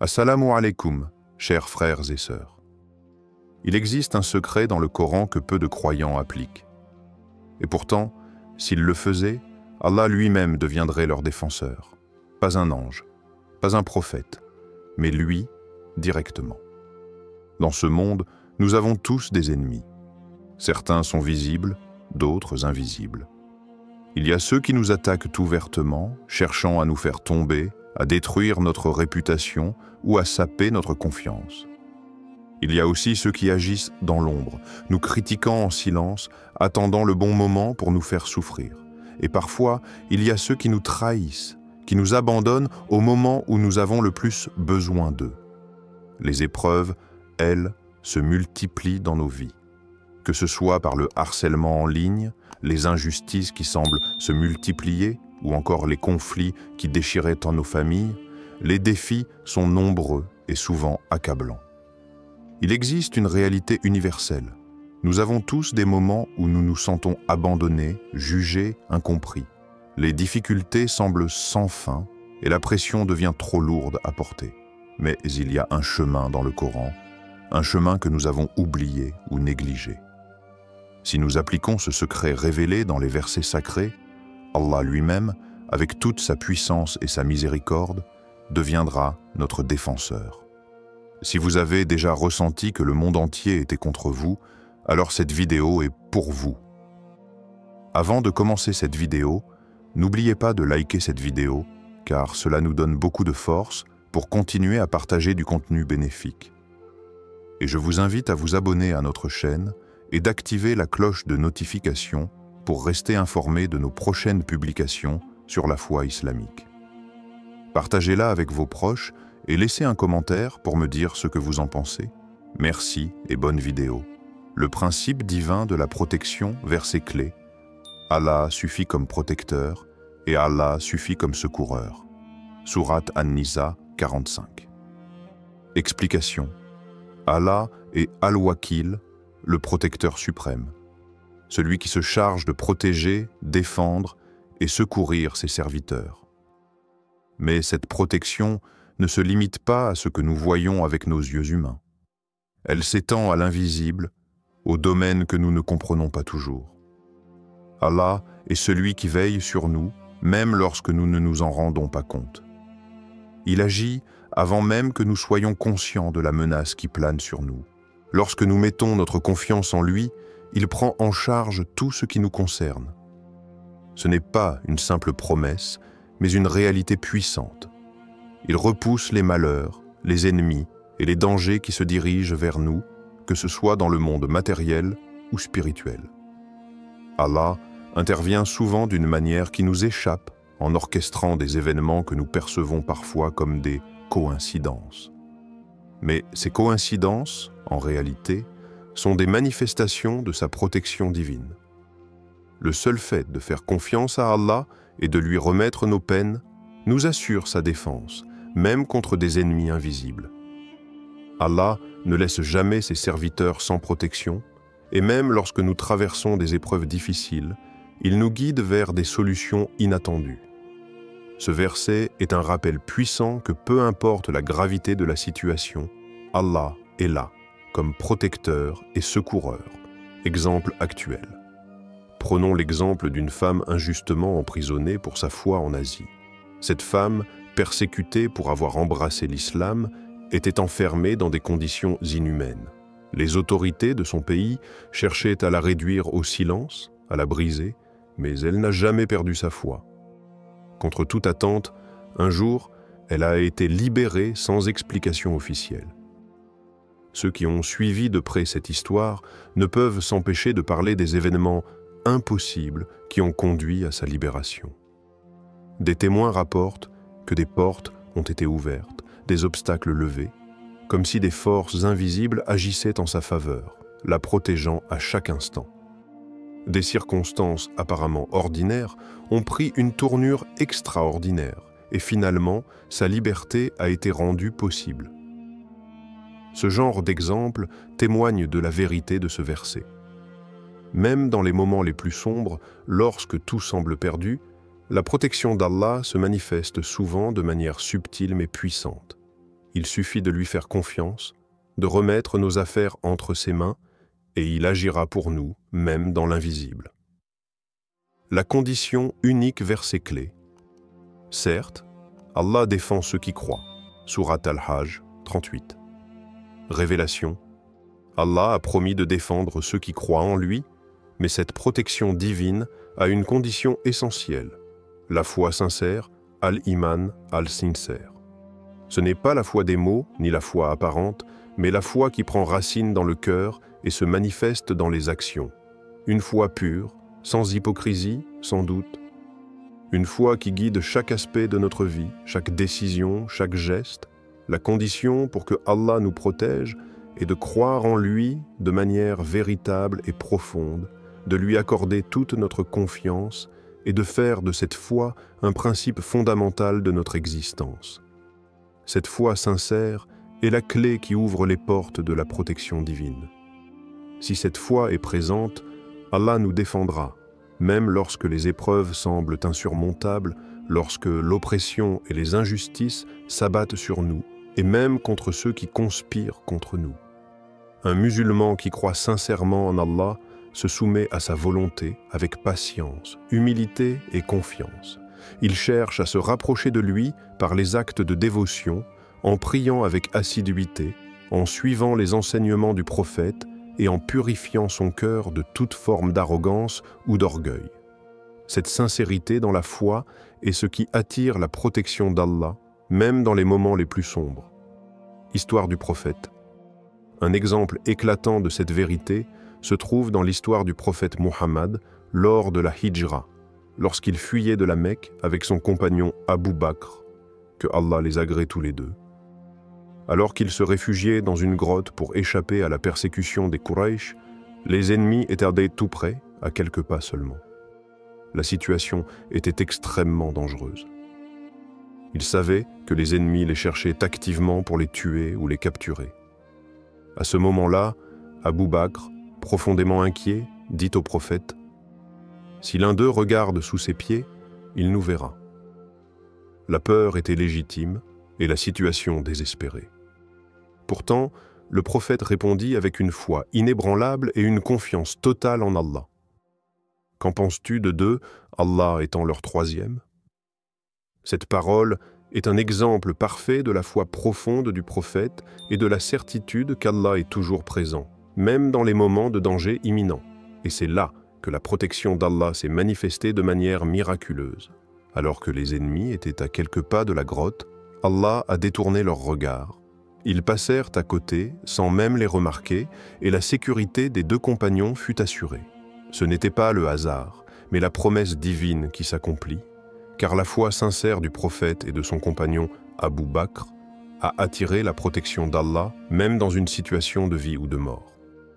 Assalamu alaikum, chers frères et sœurs. Il existe un secret dans le Coran que peu de croyants appliquent. Et pourtant, s'ils le faisaient, Allah lui-même deviendrait leur défenseur. Pas un ange, pas un prophète, mais lui, directement. Dans ce monde, nous avons tous des ennemis. Certains sont visibles, d'autres invisibles. Il y a ceux qui nous attaquent ouvertement, cherchant à nous faire tomber, à détruire notre réputation ou à saper notre confiance. Il y a aussi ceux qui agissent dans l'ombre, nous critiquant en silence, attendant le bon moment pour nous faire souffrir. Et parfois, il y a ceux qui nous trahissent, qui nous abandonnent au moment où nous avons le plus besoin d'eux. Les épreuves, elles, se multiplient dans nos vies. Que ce soit par le harcèlement en ligne, les injustices qui semblent se multiplier, ou encore les conflits qui déchiraient en nos familles, les défis sont nombreux et souvent accablants. Il existe une réalité universelle. Nous avons tous des moments où nous nous sentons abandonnés, jugés, incompris. Les difficultés semblent sans fin et la pression devient trop lourde à porter. Mais il y a un chemin dans le Coran, un chemin que nous avons oublié ou négligé. Si nous appliquons ce secret révélé dans les versets sacrés, Allah lui-même, avec toute sa puissance et sa miséricorde, deviendra notre défenseur. Si vous avez déjà ressenti que le monde entier était contre vous, alors cette vidéo est pour vous. Avant de commencer cette vidéo, n'oubliez pas de liker cette vidéo, car cela nous donne beaucoup de force pour continuer à partager du contenu bénéfique. Et je vous invite à vous abonner à notre chaîne et d'activer la cloche de notification pour rester informé de nos prochaines publications sur la foi islamique. Partagez-la avec vos proches et laissez un commentaire pour me dire ce que vous en pensez. Merci et bonne vidéo. Le principe divin de la protection, verset clé. Allah suffit comme protecteur et Allah suffit comme secoureur. Sourate An-Nisa 45. Explication. Allah est Al-Wakil, le protecteur suprême, celui qui se charge de protéger, défendre et secourir ses serviteurs. Mais cette protection ne se limite pas à ce que nous voyons avec nos yeux humains. Elle s'étend à l'invisible, aux domaines que nous ne comprenons pas toujours. Allah est celui qui veille sur nous, même lorsque nous ne nous en rendons pas compte. Il agit avant même que nous soyons conscients de la menace qui plane sur nous. Lorsque nous mettons notre confiance en lui, il prend en charge tout ce qui nous concerne. Ce n'est pas une simple promesse, mais une réalité puissante. Il repousse les malheurs, les ennemis et les dangers qui se dirigent vers nous, que ce soit dans le monde matériel ou spirituel. Allah intervient souvent d'une manière qui nous échappe en orchestrant des événements que nous percevons parfois comme des coïncidences. Mais ces coïncidences, en réalité, sont des manifestations de sa protection divine. Le seul fait de faire confiance à Allah et de lui remettre nos peines nous assure sa défense, même contre des ennemis invisibles. Allah ne laisse jamais ses serviteurs sans protection, et même lorsque nous traversons des épreuves difficiles, il nous guide vers des solutions inattendues. Ce verset est un rappel puissant que peu importe la gravité de la situation, Allah est là, comme protecteur et secoureur. Exemple actuel. Prenons l'exemple d'une femme injustement emprisonnée pour sa foi en Asie. Cette femme, persécutée pour avoir embrassé l'islam, était enfermée dans des conditions inhumaines. Les autorités de son pays cherchaient à la réduire au silence, à la briser, mais elle n'a jamais perdu sa foi. Contre toute attente, un jour, elle a été libérée sans explication officielle. Ceux qui ont suivi de près cette histoire ne peuvent s'empêcher de parler des événements impossibles qui ont conduit à sa libération. Des témoins rapportent que des portes ont été ouvertes, des obstacles levés, comme si des forces invisibles agissaient en sa faveur, la protégeant à chaque instant. Des circonstances apparemment ordinaires ont pris une tournure extraordinaire et finalement, sa liberté a été rendue possible. Ce genre d'exemple témoigne de la vérité de ce verset. Même dans les moments les plus sombres, lorsque tout semble perdu, la protection d'Allah se manifeste souvent de manière subtile mais puissante. Il suffit de lui faire confiance, de remettre nos affaires entre ses mains, et il agira pour nous, même dans l'invisible. La condition unique verset clé. Certes, Allah défend ceux qui croient. Sourate Al-Hajj 38. Révélation. Allah a promis de défendre ceux qui croient en lui, mais cette protection divine a une condition essentielle. La foi sincère, al-iman, al-sincère. Ce n'est pas la foi des mots, ni la foi apparente, mais la foi qui prend racine dans le cœur et se manifeste dans les actions. Une foi pure, sans hypocrisie, sans doute. Une foi qui guide chaque aspect de notre vie, chaque décision, chaque geste. La condition pour que Allah nous protège est de croire en lui de manière véritable et profonde, de lui accorder toute notre confiance et de faire de cette foi un principe fondamental de notre existence. Cette foi sincère est la clé qui ouvre les portes de la protection divine. Si cette foi est présente, Allah nous défendra, même lorsque les épreuves semblent insurmontables, lorsque l'oppression et les injustices s'abattent sur nous, et même contre ceux qui conspirent contre nous. Un musulman qui croit sincèrement en Allah se soumet à sa volonté avec patience, humilité et confiance. Il cherche à se rapprocher de lui par les actes de dévotion, en priant avec assiduité, en suivant les enseignements du prophète et en purifiant son cœur de toute forme d'arrogance ou d'orgueil. Cette sincérité dans la foi est ce qui attire la protection d'Allah, même dans les moments les plus sombres. Histoire du prophète. Un exemple éclatant de cette vérité se trouve dans l'histoire du prophète Muhammad lors de la Hijra, lorsqu'il fuyait de la Mecque avec son compagnon Abu Bakr, que Allah les agrée tous les deux. Alors qu'ils se réfugiaient dans une grotte pour échapper à la persécution des Quraysh, les ennemis étaient tout près, à quelques pas seulement. La situation était extrêmement dangereuse. Ils savaient que les ennemis les cherchaient activement pour les tuer ou les capturer. À ce moment-là, Abu Bakr, profondément inquiet, dit au prophète : « Si l'un d'eux regarde sous ses pieds, il nous verra. » La peur était légitime et la situation désespérée. Pourtant, le prophète répondit avec une foi inébranlable et une confiance totale en Allah. « Qu'en penses-tu de deux, Allah étant leur troisième ?» Cette parole est un exemple parfait de la foi profonde du prophète et de la certitude qu'Allah est toujours présent, même dans les moments de danger imminent. Et c'est là que la protection d'Allah s'est manifestée de manière miraculeuse. Alors que les ennemis étaient à quelques pas de la grotte, Allah a détourné leur regard. Ils passèrent à côté sans même les remarquer et la sécurité des deux compagnons fut assurée. Ce n'était pas le hasard, mais la promesse divine qui s'accomplit, car la foi sincère du prophète et de son compagnon Abu Bakr a attiré la protection d'Allah même dans une situation de vie ou de mort.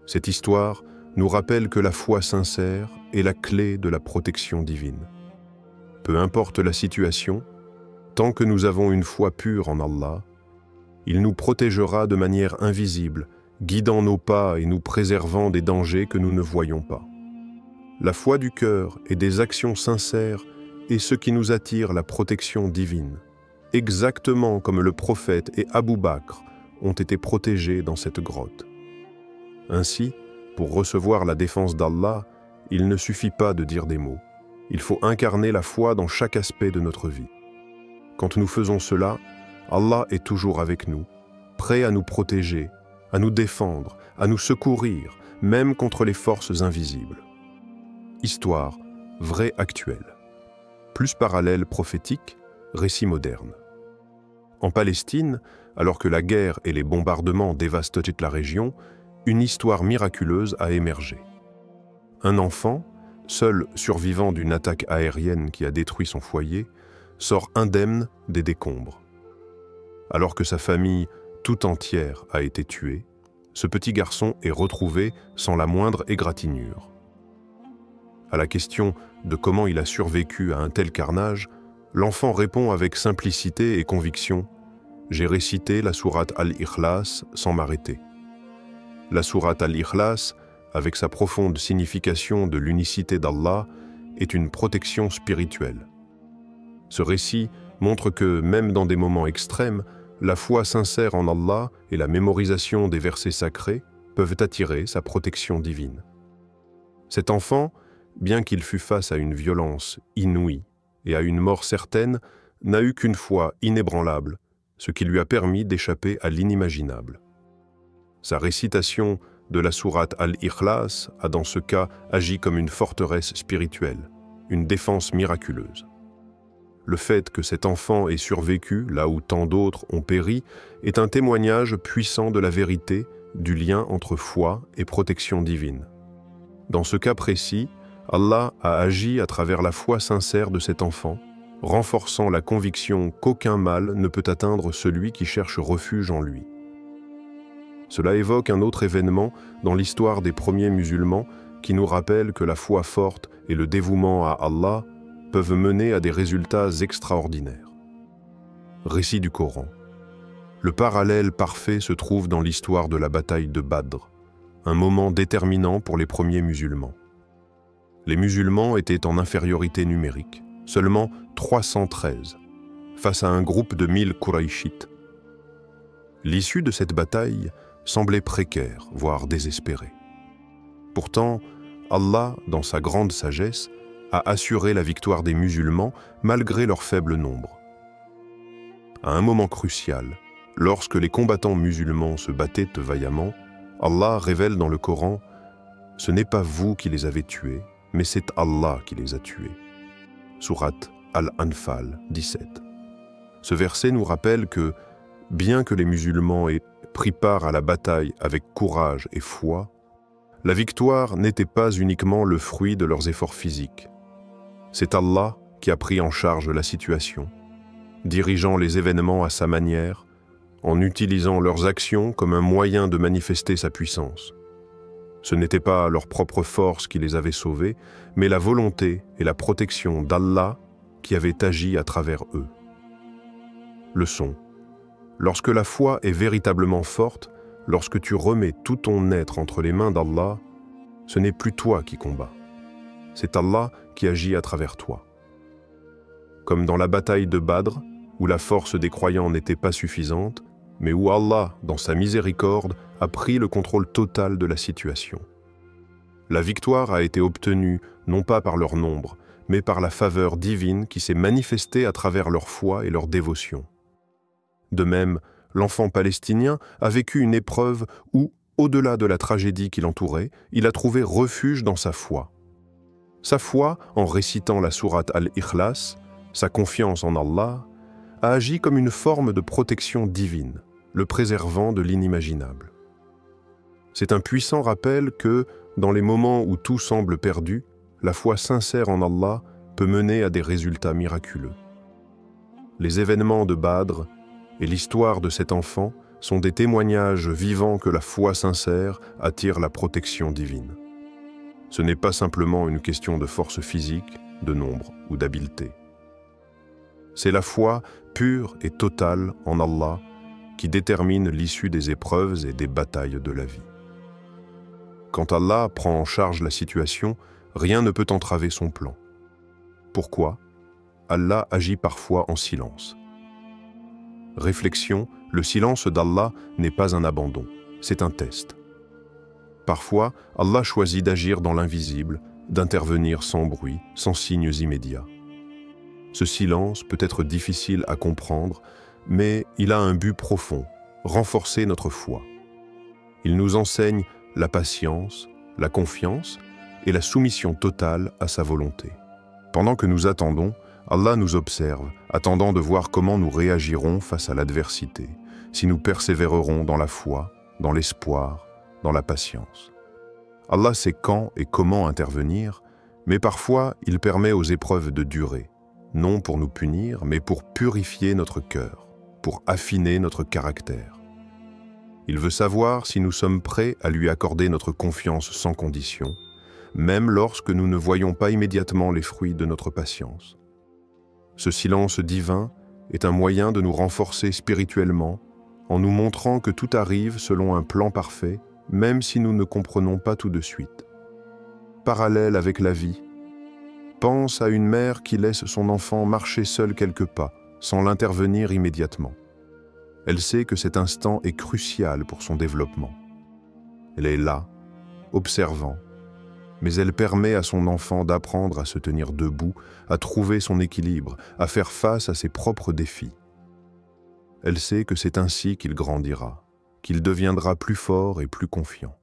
Cette histoire nous rappelle que la foi sincère est la clé de la protection divine. Peu importe la situation, tant que nous avons une foi pure en Allah, il nous protégera de manière invisible, guidant nos pas et nous préservant des dangers que nous ne voyons pas. La foi du cœur et des actions sincères est ce qui nous attire la protection divine, exactement comme le prophète et Abu Bakr ont été protégés dans cette grotte. Ainsi, pour recevoir la défense d'Allah, il ne suffit pas de dire des mots. Il faut incarner la foi dans chaque aspect de notre vie. Quand nous faisons cela, Allah est toujours avec nous, prêt à nous protéger, à nous défendre, à nous secourir, même contre les forces invisibles. Histoire, vraie actuelle. Plus parallèle prophétique, récit moderne. En Palestine, alors que la guerre et les bombardements dévastent toute la région, une histoire miraculeuse a émergé. Un enfant, seul survivant d'une attaque aérienne qui a détruit son foyer, sort indemne des décombres. Alors que sa famille tout entière a été tuée, ce petit garçon est retrouvé sans la moindre égratignure. À la question de comment il a survécu à un tel carnage, l'enfant répond avec simplicité et conviction : « J'ai récité la sourate Al-Ikhlas sans m'arrêter. » La sourate Al-Ikhlas, avec sa profonde signification de l'unicité d'Allah, est une protection spirituelle. Ce récit montre que, même dans des moments extrêmes, la foi sincère en Allah et la mémorisation des versets sacrés peuvent attirer sa protection divine. Cet enfant, bien qu'il fût face à une violence inouïe et à une mort certaine, n'a eu qu'une foi inébranlable, ce qui lui a permis d'échapper à l'inimaginable. Sa récitation de la sourate Al-Ikhlas a dans ce cas agi comme une forteresse spirituelle, une défense miraculeuse. Le fait que cet enfant ait survécu là où tant d'autres ont péri est un témoignage puissant de la vérité du lien entre foi et protection divine. Dans ce cas précis, Allah a agi à travers la foi sincère de cet enfant, renforçant la conviction qu'aucun mal ne peut atteindre celui qui cherche refuge en lui. Cela évoque un autre événement dans l'histoire des premiers musulmans qui nous rappelle que la foi forte et le dévouement à Allah peuvent mener à des résultats extraordinaires. Récit du Coran. Le parallèle parfait se trouve dans l'histoire de la bataille de Badr, un moment déterminant pour les premiers musulmans. Les musulmans étaient en infériorité numérique, seulement 313, face à un groupe de 1000 Qurayshites. L'issue de cette bataille semblait précaire, voire désespérée. Pourtant, Allah, dans sa grande sagesse, a assuré la victoire des musulmans malgré leur faible nombre. À un moment crucial, lorsque les combattants musulmans se battaient vaillamment, Allah révèle dans le Coran « Ce n'est pas vous qui les avez tués, mais c'est Allah qui les a tués ». Sourate Al-Anfal 17. Ce verset nous rappelle que, bien que les musulmans aient pris part à la bataille avec courage et foi, la victoire n'était pas uniquement le fruit de leurs efforts physiques. C'est Allah qui a pris en charge la situation, dirigeant les événements à sa manière, en utilisant leurs actions comme un moyen de manifester sa puissance. Ce n'était pas leur propre force qui les avait sauvés, mais la volonté et la protection d'Allah qui avaient agi à travers eux. Leçon. Lorsque la foi est véritablement forte, lorsque tu remets tout ton être entre les mains d'Allah, ce n'est plus toi qui combats. C'est Allah qui agit à travers toi. Comme dans la bataille de Badr, où la force des croyants n'était pas suffisante, mais où Allah, dans sa miséricorde, a pris le contrôle total de la situation. La victoire a été obtenue non pas par leur nombre, mais par la faveur divine qui s'est manifestée à travers leur foi et leur dévotion. De même, l'enfant palestinien a vécu une épreuve où, au-delà de la tragédie qui l'entourait, il a trouvé refuge dans sa foi. Sa foi, en récitant la sourate Al-Ikhlas, sa confiance en Allah, a agi comme une forme de protection divine, le préservant de l'inimaginable. C'est un puissant rappel que, dans les moments où tout semble perdu, la foi sincère en Allah peut mener à des résultats miraculeux. Les événements de Badr et l'histoire de cet enfant sont des témoignages vivants que la foi sincère attire la protection divine. Ce n'est pas simplement une question de force physique, de nombre ou d'habileté. C'est la foi pure et totale en Allah qui détermine l'issue des épreuves et des batailles de la vie. Quand Allah prend en charge la situation, rien ne peut entraver son plan. Pourquoi? Allah agit parfois en silence. Réflexion, le silence d'Allah n'est pas un abandon, c'est un test. Parfois, Allah choisit d'agir dans l'invisible, d'intervenir sans bruit, sans signes immédiats. Ce silence peut être difficile à comprendre, mais il a un but profond, renforcer notre foi. Il nous enseigne la patience, la confiance et la soumission totale à sa volonté. Pendant que nous attendons, Allah nous observe, attendant de voir comment nous réagirons face à l'adversité, si nous persévérerons dans la foi, dans l'espoir, dans la patience. Allah sait quand et comment intervenir, mais parfois il permet aux épreuves de durer, non pour nous punir, mais pour purifier notre cœur, pour affiner notre caractère. Il veut savoir si nous sommes prêts à lui accorder notre confiance sans condition, même lorsque nous ne voyons pas immédiatement les fruits de notre patience. Ce silence divin est un moyen de nous renforcer spirituellement en nous montrant que tout arrive selon un plan parfait, même si nous ne comprenons pas tout de suite. Parallèle avec la vie, pense à une mère qui laisse son enfant marcher seul quelques pas, sans l'intervenir immédiatement. Elle sait que cet instant est crucial pour son développement. Elle est là, observant, mais elle permet à son enfant d'apprendre à se tenir debout, à trouver son équilibre, à faire face à ses propres défis. Elle sait que c'est ainsi qu'il grandira, qu'il deviendra plus fort et plus confiant.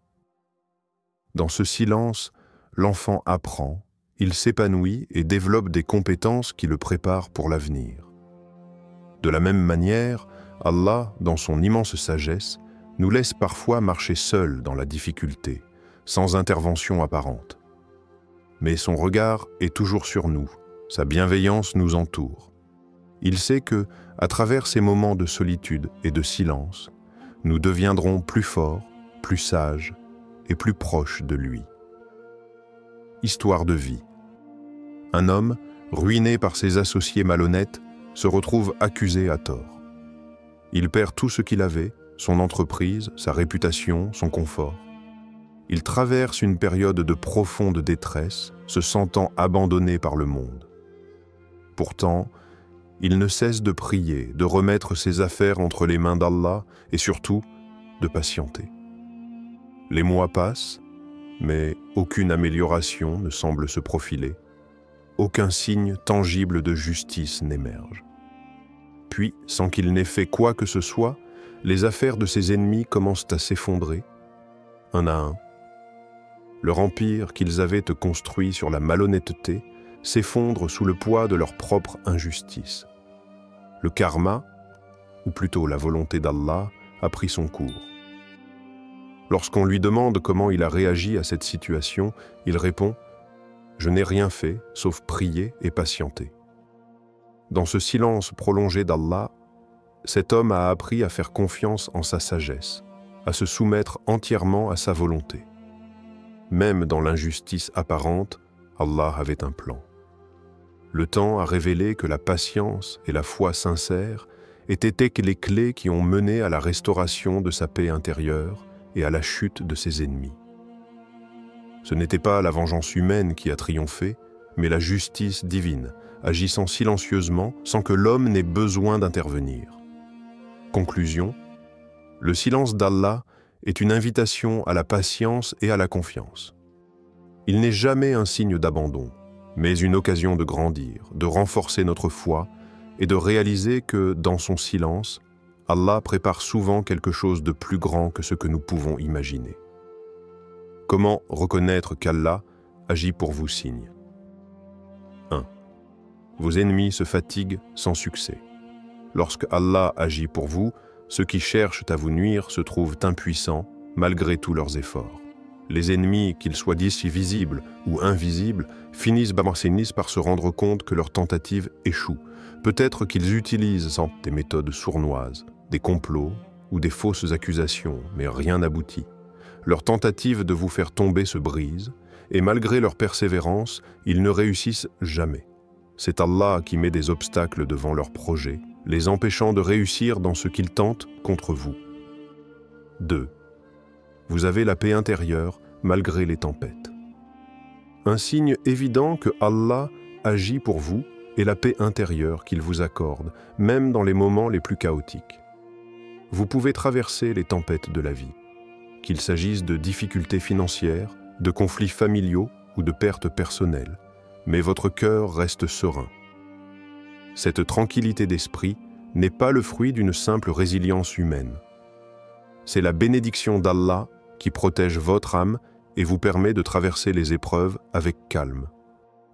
Dans ce silence, l'enfant apprend, il s'épanouit et développe des compétences qui le préparent pour l'avenir. De la même manière, Allah, dans son immense sagesse, nous laisse parfois marcher seuls dans la difficulté, sans intervention apparente. Mais son regard est toujours sur nous, sa bienveillance nous entoure. Il sait que, à travers ces moments de solitude et de silence, nous deviendrons plus forts, plus sages et plus proches de lui. Histoire de vie. Un homme, ruiné par ses associés malhonnêtes, se retrouve accusé à tort. Il perd tout ce qu'il avait, son entreprise, sa réputation, son confort. Il traverse une période de profonde détresse, se sentant abandonné par le monde. Pourtant, il ne cesse de prier, de remettre ses affaires entre les mains d'Allah et surtout, de patienter. Les mois passent, mais aucune amélioration ne semble se profiler. Aucun signe tangible de justice n'émerge. Puis, sans qu'il n'ait fait quoi que ce soit, les affaires de ses ennemis commencent à s'effondrer, un à un. Leur empire qu'ils avaient construit sur la malhonnêteté s'effondre sous le poids de leur propre injustice. Le karma, ou plutôt la volonté d'Allah, a pris son cours. Lorsqu'on lui demande comment il a réagi à cette situation, il répond « Je n'ai rien fait, sauf prier et patienter ». Dans ce silence prolongé d'Allah, cet homme a appris à faire confiance en sa sagesse, à se soumettre entièrement à sa volonté. Même dans l'injustice apparente, Allah avait un plan. Le temps a révélé que la patience et la foi sincère étaient les clés qui ont mené à la restauration de sa paix intérieure et à la chute de ses ennemis. Ce n'était pas la vengeance humaine qui a triomphé, mais la justice divine, agissant silencieusement sans que l'homme n'ait besoin d'intervenir. Conclusion, le silence d'Allah est une invitation à la patience et à la confiance. Il n'est jamais un signe d'abandon, mais une occasion de grandir, de renforcer notre foi et de réaliser que, dans son silence, Allah prépare souvent quelque chose de plus grand que ce que nous pouvons imaginer. Comment reconnaître qu'Allah agit pour vous signe? 1. Vos ennemis se fatiguent sans succès. Lorsque Allah agit pour vous, ceux qui cherchent à vous nuire se trouvent impuissants malgré tous leurs efforts. Les ennemis, qu'ils soient d'ici visibles ou invisibles, finissent par se rendre compte que leur tentative échoue. Peut-être qu'ils utilisent des méthodes sournoises, des complots ou des fausses accusations, mais rien n'aboutit. Leur tentative de vous faire tomber se brise, et malgré leur persévérance, ils ne réussissent jamais. C'est Allah qui met des obstacles devant leurs projets, les empêchant de réussir dans ce qu'ils tentent contre vous. 2. Vous avez la paix intérieure malgré les tempêtes. Un signe évident que Allah agit pour vous est la paix intérieure qu'il vous accorde, même dans les moments les plus chaotiques. Vous pouvez traverser les tempêtes de la vie, qu'il s'agisse de difficultés financières, de conflits familiaux ou de pertes personnelles, mais votre cœur reste serein. Cette tranquillité d'esprit n'est pas le fruit d'une simple résilience humaine. C'est la bénédiction d'Allah qui protège votre âme et vous permet de traverser les épreuves avec calme.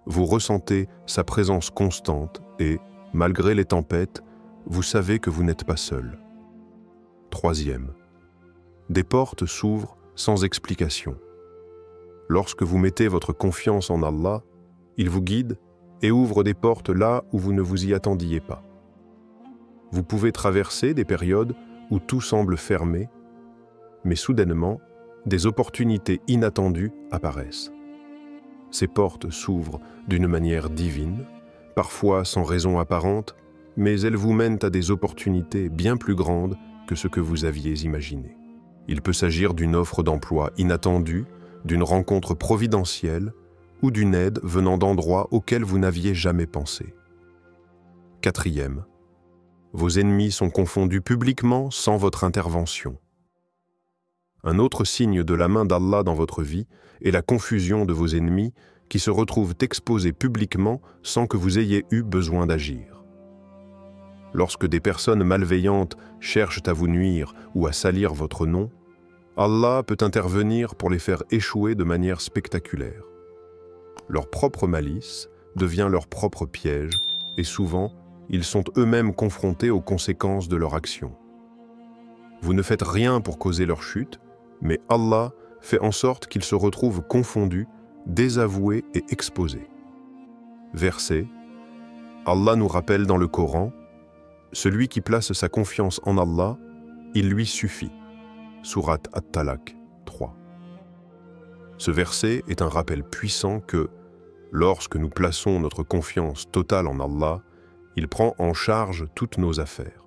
Vous ressentez sa présence constante et, malgré les tempêtes, vous savez que vous n'êtes pas seul. 3. Des portes s'ouvrent sans explication. Lorsque vous mettez votre confiance en Allah, il vous guide et ouvre des portes là où vous ne vous y attendiez pas. Vous pouvez traverser des périodes où tout semble fermé, mais soudainement, des opportunités inattendues apparaissent. Ces portes s'ouvrent d'une manière divine, parfois sans raison apparente, mais elles vous mènent à des opportunités bien plus grandes que ce que vous aviez imaginé. Il peut s'agir d'une offre d'emploi inattendue, d'une rencontre providentielle ou d'une aide venant d'endroits auxquels vous n'aviez jamais pensé. 4. Vos ennemis sont confondus publiquement sans votre intervention. Un autre signe de la main d'Allah dans votre vie est la confusion de vos ennemis qui se retrouvent exposés publiquement sans que vous ayez eu besoin d'agir. Lorsque des personnes malveillantes cherchent à vous nuire ou à salir votre nom, Allah peut intervenir pour les faire échouer de manière spectaculaire. Leur propre malice devient leur propre piège et souvent, ils sont eux-mêmes confrontés aux conséquences de leur action. Vous ne faites rien pour causer leur chute, mais Allah fait en sorte qu'ils se retrouvent confondus, désavoués et exposés. Verset, Allah nous rappelle dans le Coran, « Celui qui place sa confiance en Allah, il lui suffit. » Sourate At-Talaq 3. Ce verset est un rappel puissant que, lorsque nous plaçons notre confiance totale en Allah, il prend en charge toutes nos affaires.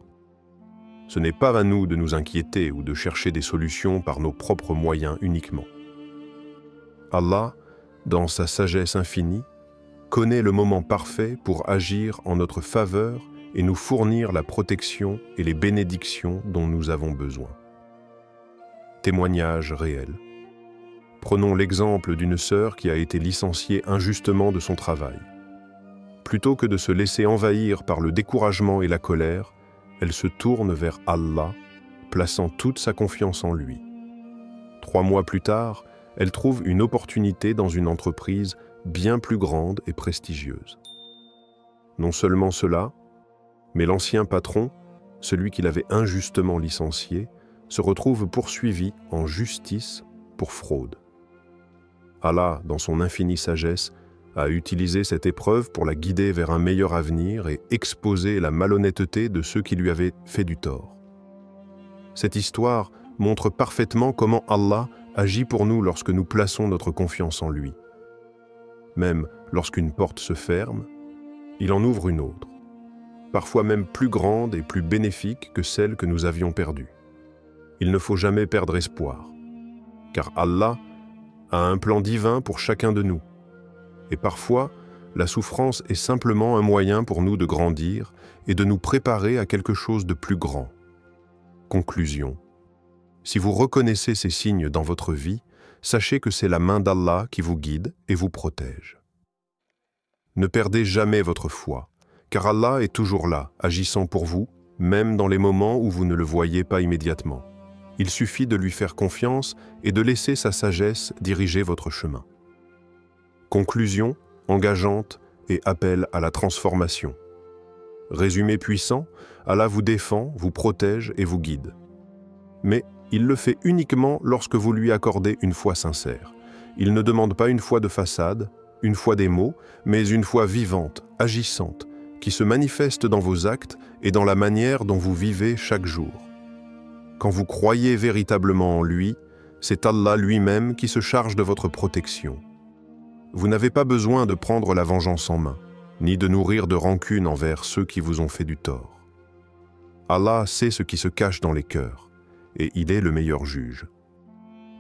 Ce n'est pas à nous de nous inquiéter ou de chercher des solutions par nos propres moyens uniquement. Allah, dans sa sagesse infinie, connaît le moment parfait pour agir en notre faveur et nous fournir la protection et les bénédictions dont nous avons besoin. Témoignage réel. Prenons l'exemple d'une sœur qui a été licenciée injustement de son travail. Plutôt que de se laisser envahir par le découragement et la colère, elle se tourne vers Allah, plaçant toute sa confiance en lui. 3 mois plus tard, elle trouve une opportunité dans une entreprise bien plus grande et prestigieuse. Non seulement cela, mais l'ancien patron, celui qui l'avait injustement licencié, se retrouve poursuivi en justice pour fraude. Allah, dans son infinie sagesse, a utilisé cette épreuve pour la guider vers un meilleur avenir et exposer la malhonnêteté de ceux qui lui avaient fait du tort. Cette histoire montre parfaitement comment Allah agit pour nous lorsque nous plaçons notre confiance en lui. Même lorsqu'une porte se ferme, il en ouvre une autre, parfois même plus grande et plus bénéfique que celle que nous avions perdue. Il ne faut jamais perdre espoir, car Allah a un plan divin pour chacun de nous. Et parfois, la souffrance est simplement un moyen pour nous de grandir et de nous préparer à quelque chose de plus grand. Conclusion. Si vous reconnaissez ces signes dans votre vie, sachez que c'est la main d'Allah qui vous guide et vous protège. Ne perdez jamais votre foi, car Allah est toujours là, agissant pour vous, même dans les moments où vous ne le voyez pas immédiatement. Il suffit de lui faire confiance et de laisser sa sagesse diriger votre chemin. Conclusion, engageante et appel à la transformation. Résumé puissant, Allah vous défend, vous protège et vous guide. Mais il le fait uniquement lorsque vous lui accordez une foi sincère. Il ne demande pas une foi de façade, une foi des mots, mais une foi vivante, agissante, qui se manifeste dans vos actes et dans la manière dont vous vivez chaque jour. Quand vous croyez véritablement en lui, c'est Allah lui-même qui se charge de votre protection. Vous n'avez pas besoin de prendre la vengeance en main, ni de nourrir de rancune envers ceux qui vous ont fait du tort. Allah sait ce qui se cache dans les cœurs, et il est le meilleur juge.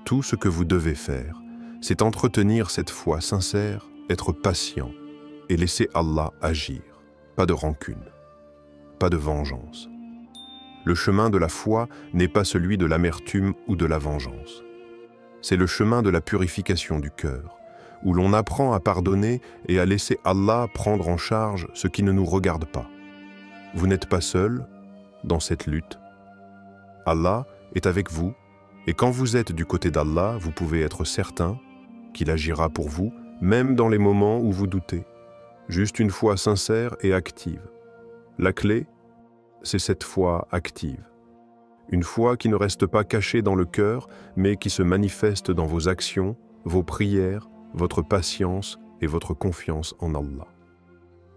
Tout ce que vous devez faire, c'est entretenir cette foi sincère, être patient, et laisser Allah agir. Pas de rancune, pas de vengeance. Le chemin de la foi n'est pas celui de l'amertume ou de la vengeance. C'est le chemin de la purification du cœur, où l'on apprend à pardonner et à laisser Allah prendre en charge ce qui ne nous regarde pas. Vous n'êtes pas seul dans cette lutte. Allah est avec vous, et quand vous êtes du côté d'Allah, vous pouvez être certain qu'il agira pour vous, même dans les moments où vous doutez. Juste une foi sincère et active. La clé, c'est cette foi active. Une foi qui ne reste pas cachée dans le cœur, mais qui se manifeste dans vos actions, vos prières, votre patience et votre confiance en Allah.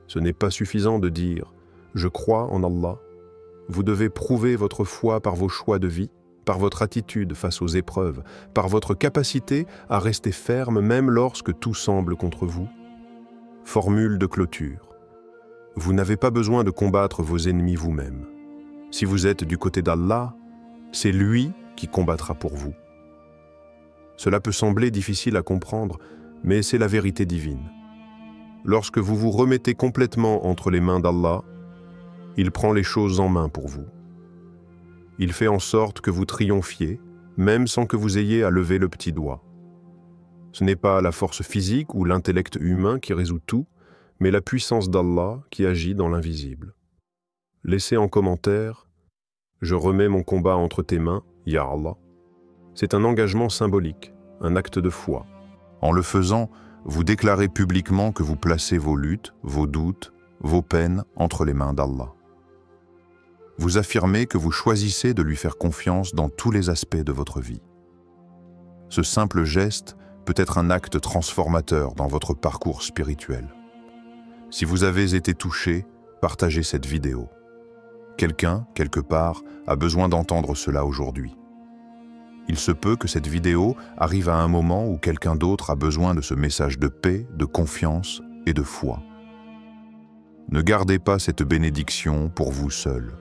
Ce n'est pas suffisant de dire « je crois en Allah ». Vous devez prouver votre foi par vos choix de vie, par votre attitude face aux épreuves, par votre capacité à rester ferme même lorsque tout semble contre vous. Formule de clôture. Vous n'avez pas besoin de combattre vos ennemis vous-même. Si vous êtes du côté d'Allah, c'est lui qui combattra pour vous. Cela peut sembler difficile à comprendre, mais c'est la vérité divine. Lorsque vous vous remettez complètement entre les mains d'Allah, Il prend les choses en main pour vous. Il fait en sorte que vous triomphiez, même sans que vous ayez à lever le petit doigt. Ce n'est pas la force physique ou l'intellect humain qui résout tout, mais la puissance d'Allah qui agit dans l'invisible. Laissez en commentaire « Je remets mon combat entre tes mains, Ya Allah ». C'est un engagement symbolique, un acte de foi. En le faisant, vous déclarez publiquement que vous placez vos luttes, vos doutes, vos peines entre les mains d'Allah. Vous affirmez que vous choisissez de lui faire confiance dans tous les aspects de votre vie. Ce simple geste peut être un acte transformateur dans votre parcours spirituel. Si vous avez été touché, partagez cette vidéo. Quelqu'un, quelque part, a besoin d'entendre cela aujourd'hui. Il se peut que cette vidéo arrive à un moment où quelqu'un d'autre a besoin de ce message de paix, de confiance et de foi. Ne gardez pas cette bénédiction pour vous seul.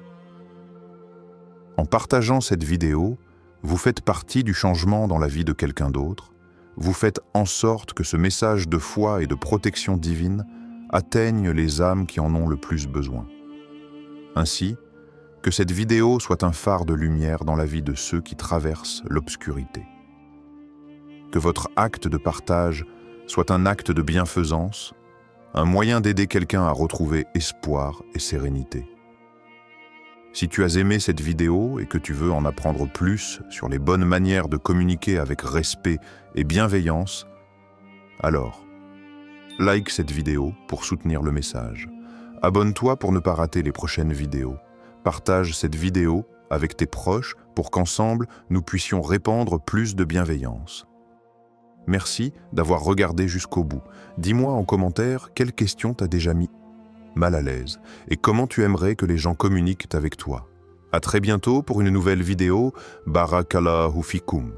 En partageant cette vidéo, vous faites partie du changement dans la vie de quelqu'un d'autre. Vous faites en sorte que ce message de foi et de protection divine atteigne les âmes qui en ont le plus besoin. Ainsi, que cette vidéo soit un phare de lumière dans la vie de ceux qui traversent l'obscurité. Que votre acte de partage soit un acte de bienfaisance, un moyen d'aider quelqu'un à retrouver espoir et sérénité. Si tu as aimé cette vidéo et que tu veux en apprendre plus sur les bonnes manières de communiquer avec respect et bienveillance, alors, like cette vidéo pour soutenir le message. Abonne-toi pour ne pas rater les prochaines vidéos. Partage cette vidéo avec tes proches pour qu'ensemble, nous puissions répandre plus de bienveillance. Merci d'avoir regardé jusqu'au bout. Dis-moi en commentaire quelle question t'as déjà mis mal à l'aise et comment tu aimerais que les gens communiquent avec toi. À très bientôt pour une nouvelle vidéo. Barakallahu fikoum.